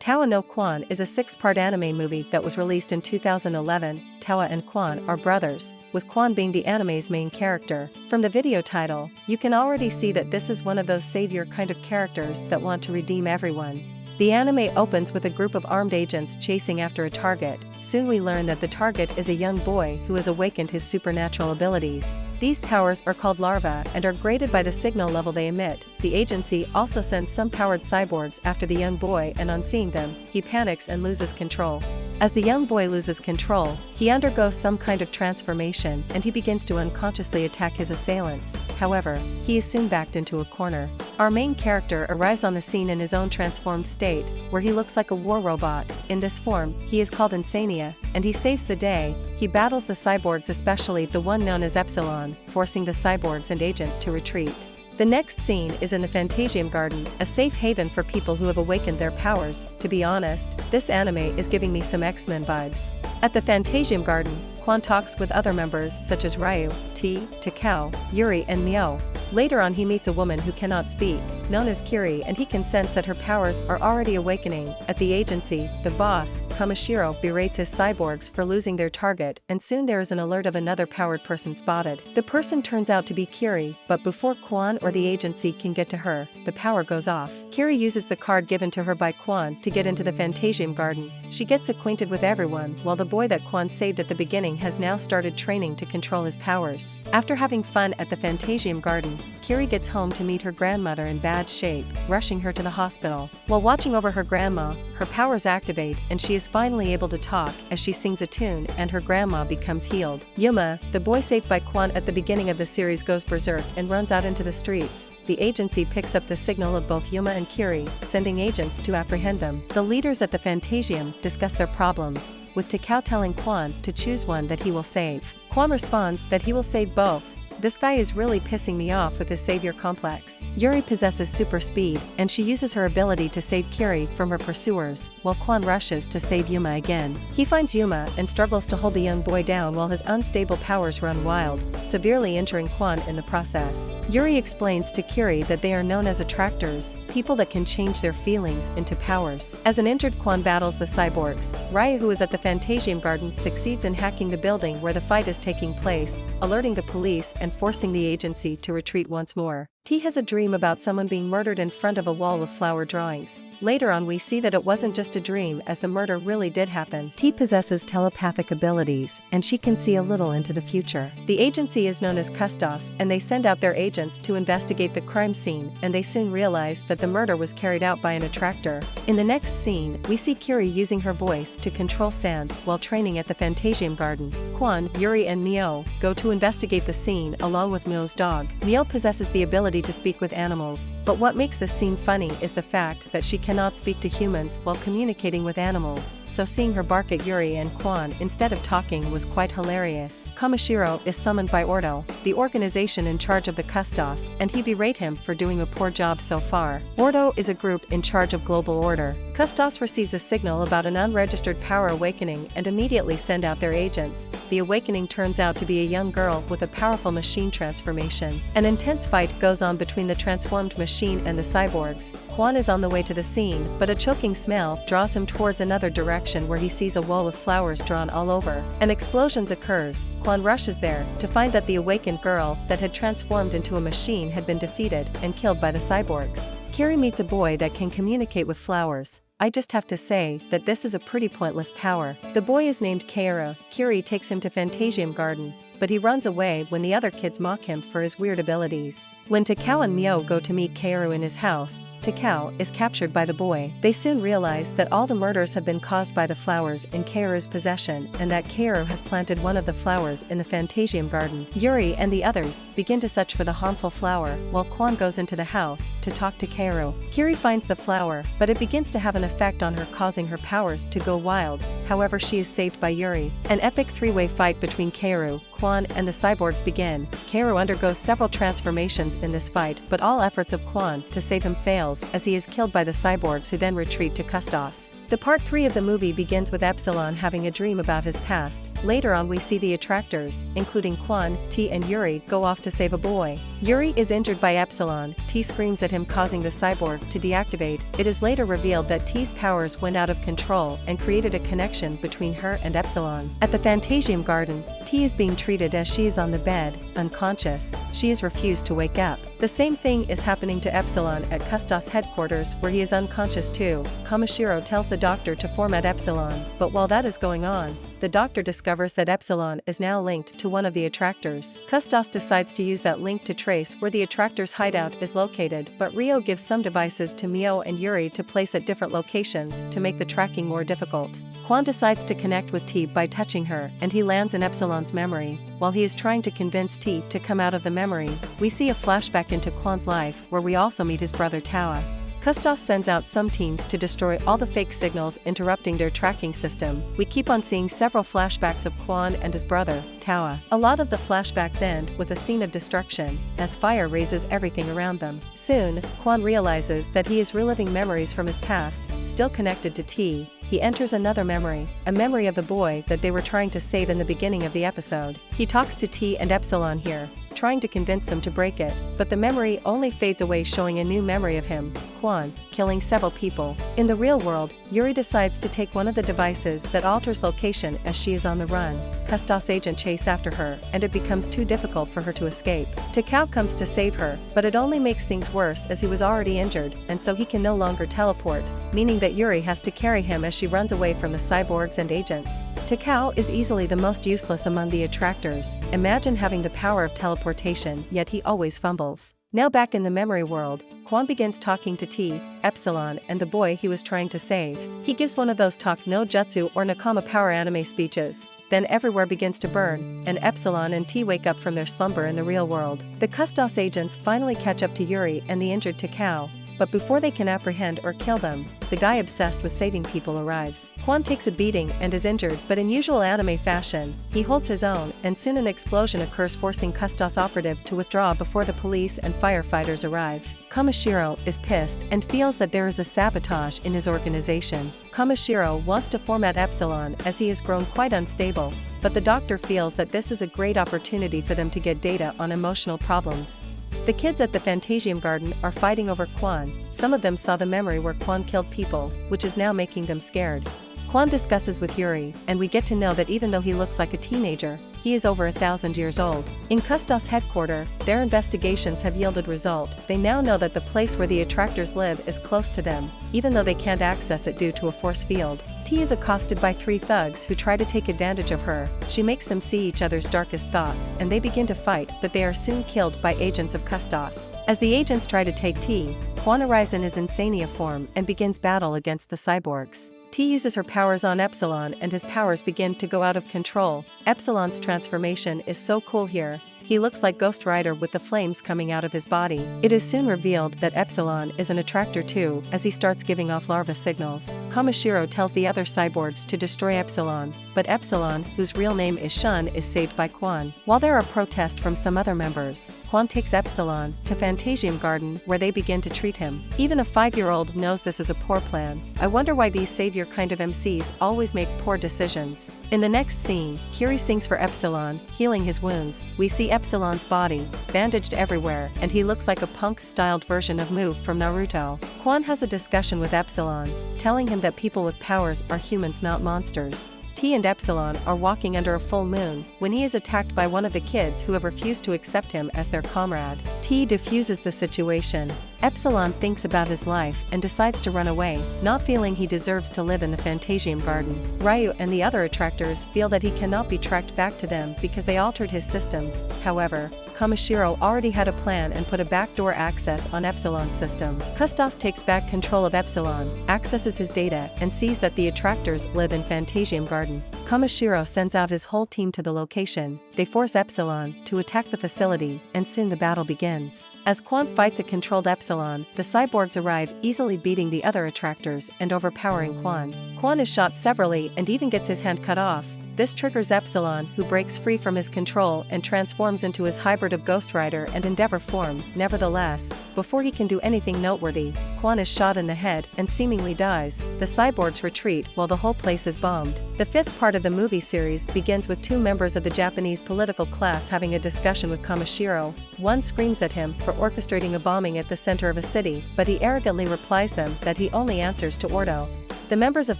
Towa No Quon is a 6-part anime movie that was released in 2011. Towa and Quon are brothers, with Quon being the anime's main character. From the video title, you can already see that this is one of those savior kind of characters that want to redeem everyone. The anime opens with a group of armed agents chasing after a target. Soon we learn that the target is a young boy who has awakened his supernatural abilities. These powers are called larvae and are graded by the signal level they emit. The agency also sends some powered cyborgs after the young boy, and on seeing them, he panics and loses control. As the young boy loses control, he undergoes some kind of transformation and he begins to unconsciously attack his assailants. However, he is soon backed into a corner. Our main character arrives on the scene in his own transformed state, where he looks like a war robot. In this form, he is called Insania, and he saves the day. He battles the cyborgs, especially the one known as Epsilon, forcing the cyborgs and agent to retreat. The next scene is in the Fantasian Garden, a safe haven for people who have awakened their powers. To be honest, this anime is giving me some X-Men vibes. At the Fantasian Garden, Quon talks with other members such as Ryu, T, Takao, Yuri and Mio. Later on he meets a woman who cannot speak, known as Kiri, and he can sense that her powers are already awakening. At the agency, the boss, Kamishiro, berates his cyborgs for losing their target, and soon there is an alert of another powered person spotted. The person turns out to be Kiri, but before Quon or the agency can get to her, the power goes off. Kiri uses the card given to her by Quon to get into the Fantasian Garden. She gets acquainted with everyone, while the boy that Quon saved at the beginning has now started training to control his powers. After having fun at the Fantasian Garden, Kiri gets home to meet her grandmother in bad shape, rushing her to the hospital. While watching over her grandma, her powers activate and she is finally able to talk as she sings a tune and her grandma becomes healed. Yuma, the boy saved by Quon at the beginning of the series, goes berserk and runs out into the streets. The agency picks up the signal of both Yuma and Kiri, sending agents to apprehend them. The leaders at the Fantasium discuss their problems, with Takao telling Quon to choose one that he will save. Quon responds that he will save both. This guy is really pissing me off with his savior complex. Yuri possesses super speed, and she uses her ability to save Kiri from her pursuers, while Quon rushes to save Yuma again. He finds Yuma and struggles to hold the young boy down while his unstable powers run wild, severely injuring Quon in the process. Yuri explains to Kiri that they are known as attractors, people that can change their feelings into powers. As an injured Quon battles the cyborgs, Ryu, who is at the Fantasian Garden, succeeds in hacking the building where the fight is taking place, alerting the police and forcing the agency to retreat once more. T has a dream about someone being murdered in front of a wall with flower drawings. Later on we see that it wasn't just a dream, as the murder really did happen. T possesses telepathic abilities, and she can see a little into the future. The agency is known as Custodes, and they send out their agents to investigate the crime scene, and they soon realize that the murder was carried out by an attractor. In the next scene, we see Kiri using her voice to control sand while training at the Fantasian Garden. Quon, Yuri and Mio go to investigate the scene along with Mio's dog. Mio possesses the ability to speak with animals, but what makes this scene funny is the fact that she cannot speak to humans while communicating with animals, so seeing her bark at Yuri and Quon instead of talking was quite hilarious. Kamishiro is summoned by Ordo, the organization in charge of the Custodes, and he berate him for doing a poor job so far. Ordo is a group in charge of global order. Custodes receives a signal about an unregistered power awakening and immediately send out their agents. The awakening turns out to be a young girl with a powerful machine transformation. An intense fight goes on between the transformed machine and the cyborgs. Quon is on the way to the scene, but a choking smell draws him towards another direction where he sees a wall with flowers drawn all over. An explosion occurs. Quon rushes there to find that the awakened girl that had transformed into a machine had been defeated and killed by the cyborgs. Kiri meets a boy that can communicate with flowers. I just have to say that this is a pretty pointless power. The boy is named Kaoru. Kiri takes him to Fantasian Garden, but he runs away when the other kids mock him for his weird abilities. When Takao and Mio go to meet Kaoru in his house, Takao is captured by the boy. They soon realize that all the murders have been caused by the flowers in Kaoru's possession and that Kaoru has planted one of the flowers in the Fantasian Garden. Yuri and the others begin to search for the harmful flower, while Quon goes into the house to talk to Kaoru. Kiri finds the flower, but it begins to have an effect on her, causing her powers to go wild. However, she is saved by Yuri. An epic three-way fight between Kaoru, Quon and the cyborgs begin. Kaoru undergoes several transformations in this fight, but all efforts of Quon to save him fails as he is killed by the cyborgs, who then retreat to Custodes. The part 3 of the movie begins with Epsilon having a dream about his past. Later on we see the attractors, including Quon, T and Yuri, go off to save a boy. Yuri is injured by Epsilon. T screams at him, causing the cyborg to deactivate. It is later revealed that T's powers went out of control and created a connection between her and Epsilon. At the Fantasian Garden, T is being treated as she is on the bed, unconscious. She is refused to wake up. The same thing is happening to Epsilon at Custodes headquarters, where he is unconscious too. Kamishiro tells the doctor to format Epsilon, but while that is going on, the doctor discovers that Epsilon is now linked to one of the attractors. Custodes decides to use that link to trace where the attractor's hideout is located, but Ryo gives some devices to Mio and Yuri to place at different locations to make the tracking more difficult. Quon decides to connect with T by touching her, and he lands in Epsilon's memory. While he is trying to convince T to come out of the memory, we see a flashback into Quon's life where we also meet his brother Towa. Custodes sends out some teams to destroy all the fake signals interrupting their tracking system. We keep on seeing several flashbacks of Quon and his brother, Towa. A lot of the flashbacks end with a scene of destruction, as fire raises everything around them. Soon, Quon realizes that he is reliving memories from his past, still connected to T. He enters another memory, a memory of the boy that they were trying to save in the beginning of the episode. He talks to T and Epsilon here, trying to convince them to break it, but the memory only fades away, showing a new memory of him, Quon, killing several people. In the real world, Yuri decides to take one of the devices that alters location as she is on the run. Custodes agent chase after her, and it becomes too difficult for her to escape. Takao comes to save her, but it only makes things worse as he was already injured, and so he can no longer teleport, meaning that Yuri has to carry him as she runs away from the cyborgs and agents. Takao is easily the most useless among the attractors. Imagine having the power of teleportation, yet he always fumbles. Now back in the memory world, Quon begins talking to T, Epsilon, and the boy he was trying to save. He gives one of those talk no jutsu or Nakama power anime speeches. Then everywhere begins to burn, and Epsilon and T wake up from their slumber in the real world. The Custodes agents finally catch up to Yuri and the injured Takao, but before they can apprehend or kill them, the guy obsessed with saving people arrives. Quon takes a beating and is injured, but in usual anime fashion, he holds his own, and soon an explosion occurs, forcing Custodes operative to withdraw before the police and firefighters arrive. Kamishiro is pissed and feels that there is a sabotage in his organization. Kamishiro wants to format Epsilon as he has grown quite unstable, but the doctor feels that this is a great opportunity for them to get data on emotional problems. The kids at the Fantasian Garden are fighting over Quon. Some of them saw the memory where Quon killed people, which is now making them scared. Quon discusses with Yuri, and we get to know that even though he looks like a teenager, he is over 1,000 years old. In Custodes headquarters, their investigations have yielded result. They now know that the place where the attractors live is close to them, even though they can't access it due to a force field. T is accosted by 3 thugs who try to take advantage of her. She makes them see each other's darkest thoughts, and they begin to fight, but they are soon killed by agents of Custodes. As the agents try to take T, Quon arrives in his Insania form and begins battle against the cyborgs. T uses her powers on Epsilon and his powers begin to go out of control. Epsilon's transformation is so cool here. He looks like Ghost Rider with the flames coming out of his body. It is soon revealed that Epsilon is an attractor too, as he starts giving off larva signals. Kamishiro tells the other cyborgs to destroy Epsilon, but Epsilon, whose real name is Shun, is saved by Quon. While there are protests from some other members, Quon takes Epsilon to Fantasian Garden, where they begin to treat him. Even a 5-year-old knows this is a poor plan. I wonder why these savior kind of MCs always make poor decisions. In the next scene, Kiri sings for Epsilon, healing his wounds. We see Epsilon's body, bandaged everywhere, and he looks like a punk-styled version of Move from Naruto. Quon has a discussion with Epsilon, telling him that people with powers are humans, not monsters. T and Epsilon are walking under a full moon when he is attacked by one of the kids who have refused to accept him as their comrade. T diffuses the situation. Epsilon thinks about his life and decides to run away, not feeling he deserves to live in the Fantasian Garden. Ryu and the other attractors feel that he cannot be tracked back to them because they altered his systems. However, Kamishiro already had a plan and put a backdoor access on Epsilon's system. Custodes takes back control of Epsilon, accesses his data, and sees that the attractors live in Fantasian Garden. Kamishiro sends out his whole team to the location. They force Epsilon to attack the facility, and soon the battle begins. As Quon fights a controlled Epsilon, the cyborgs arrive, easily beating the other attractors and overpowering Quon. Quon is shot severally and even gets his hand cut off. This triggers Epsilon, who breaks free from his control and transforms into his hybrid of Ghost Rider and Endeavor form. Nevertheless, before he can do anything noteworthy, Quon is shot in the head and seemingly dies. The cyborgs retreat while the whole place is bombed. The fifth part of the movie series begins with two members of the Japanese political class having a discussion with Kamishiro. One screams at him for orchestrating a bombing at the center of a city, but he arrogantly replies them that he only answers to Ordo. The members of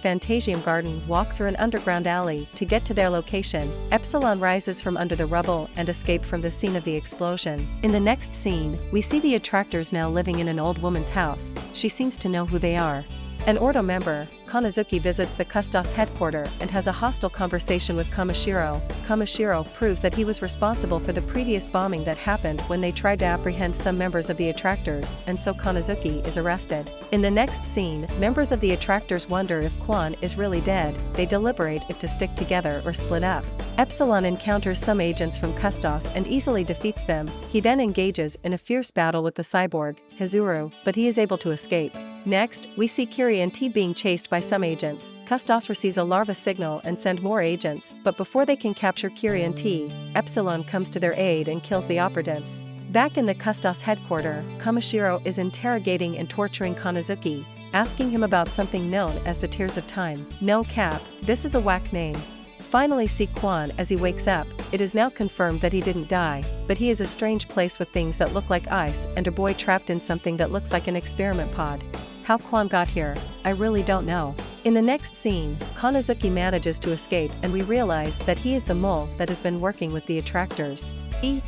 Fantasian Garden walk through an underground alley to get to their location. Epsilon rises from under the rubble and escapes from the scene of the explosion. In the next scene, we see the attractors now living in an old woman's house. She seems to know who they are. An Ordo member, Konazuki, visits the Custodes headquarters and has a hostile conversation with Kamishiro. Kamishiro proves that he was responsible for the previous bombing that happened when they tried to apprehend some members of the attractors, and so Konazuki is arrested. In the next scene, members of the attractors wonder if Quon is really dead. They deliberate if to stick together or split up. Epsilon encounters some agents from Custodes and easily defeats them. He then engages in a fierce battle with the cyborg, Hizuru, but he is able to escape. Next, we see Kiri and T being chased by some agents. Custodes receives a larva signal and send more agents, but before they can capture Kiri and T, Epsilon comes to their aid and kills the operatives. Back in the Custodes headquarters, Kamishiro is interrogating and torturing Konazuki, asking him about something known as the Tears of Time. No cap, this is a whack name. Finally see Quon as he wakes up. It is now confirmed that he didn't die, but he is a strange place with things that look like ice and a boy trapped in something that looks like an experiment pod. How Quon got here, I really don't know. In the next scene, Konazuki manages to escape and we realize that he is the mole that has been working with the attractors.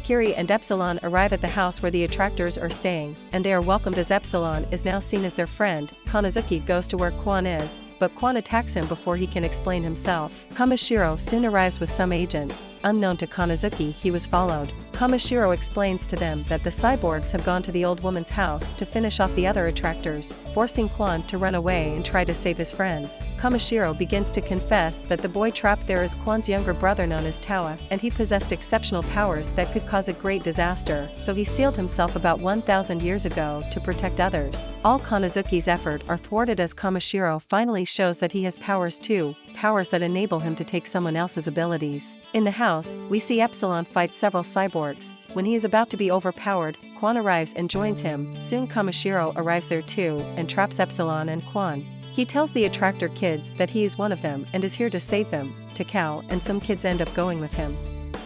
Kiri and Epsilon arrive at the house where the attractors are staying, and they are welcomed as Epsilon is now seen as their friend. Konazuki goes to where Quon is, but Quon attacks him before he can explain himself. Kamishiro soon arrives with some agents. Unknown to Konazuki, he was followed. Kamishiro explains to them that the cyborgs have gone to the old woman's house to finish off the other attractors, forcing Quon to run away and try to save his friends. Kamishiro begins to confess that the boy trapped there is Quon's younger brother known as Towa, and he possessed exceptional powers that could cause a great disaster, so he sealed himself about 1,000 years ago to protect others. All Konazuki's efforts are thwarted as Kamishiro finally shows that he has powers too, powers that enable him to take someone else's abilities. In the house, we see Epsilon fight several cyborgs. When he is about to be overpowered, Quon arrives and joins him. Soon Kamishiro arrives there too and traps Epsilon and Quon. He tells the attractor kids that he is one of them and is here to save them. Takao and some kids end up going with him.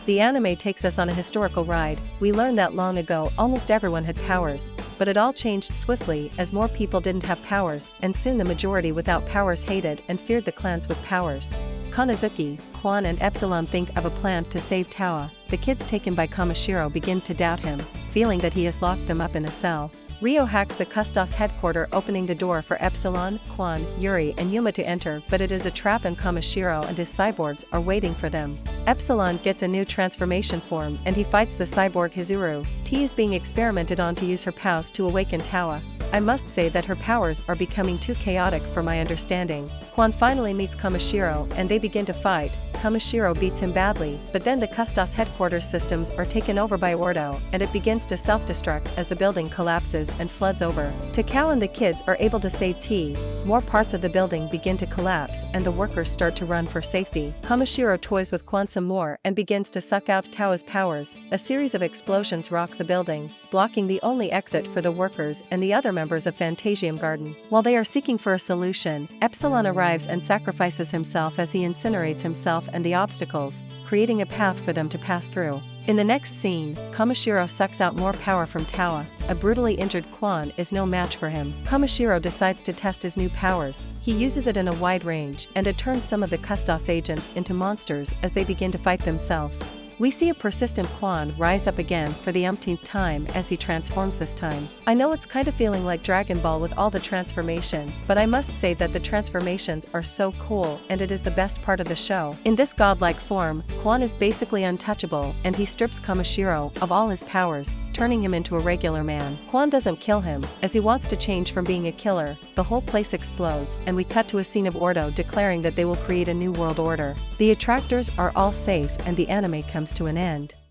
The anime takes us on a historical ride. We learn that long ago almost everyone had powers, but it all changed swiftly as more people didn't have powers, and soon the majority without powers hated and feared the clans with powers. Konazuki, Quon and Epsilon think of a plan to save Towa. The kids taken by Kamishiro begin to doubt him, feeling that he has locked them up in a cell. Ryo hacks the Custodes headquarters, opening the door for Epsilon, Quon, Yuri and Yuma to enter, but it is a trap and Kamishiro and his cyborgs are waiting for them. Epsilon gets a new transformation form and he fights the cyborg Hizuru. T is being experimented on to use her powers to awaken Towa. I must say that her powers are becoming too chaotic for my understanding. Quon finally meets Kamishiro and they begin to fight. Kamishiro beats him badly, but then the Custodes headquarters systems are taken over by Ordo, and it begins to self-destruct as the building collapses and floods over. Takao and the kids are able to save T. More parts of the building begin to collapse and the workers start to run for safety. Kamishiro toys with Quon some more and begins to suck out Towa's powers. A series of explosions rock the building, blocking the only exit for the workers and the other members of Fantasian Garden. While they are seeking for a solution, Epsilon arrives and sacrifices himself as he incinerates himself and the obstacles, creating a path for them to pass through. In the next scene, Kamishiro sucks out more power from Towa. A brutally injured Quon is no match for him. Kamishiro decides to test his new powers. He uses it in a wide range, and it turns some of the Custodes agents into monsters as they begin to fight themselves. We see a persistent Quon rise up again for the umpteenth time as he transforms this time. I know it's kind of feeling like Dragon Ball with all the transformation, but I must say that the transformations are so cool and it is the best part of the show. In this godlike form, Quon is basically untouchable and he strips Kamishiro of all his powers, turning him into a regular man. Quon doesn't kill him, as he wants to change from being a killer. The whole place explodes and we cut to a scene of Ordo declaring that they will create a new world order. The attractors are all safe and the anime comes to an end.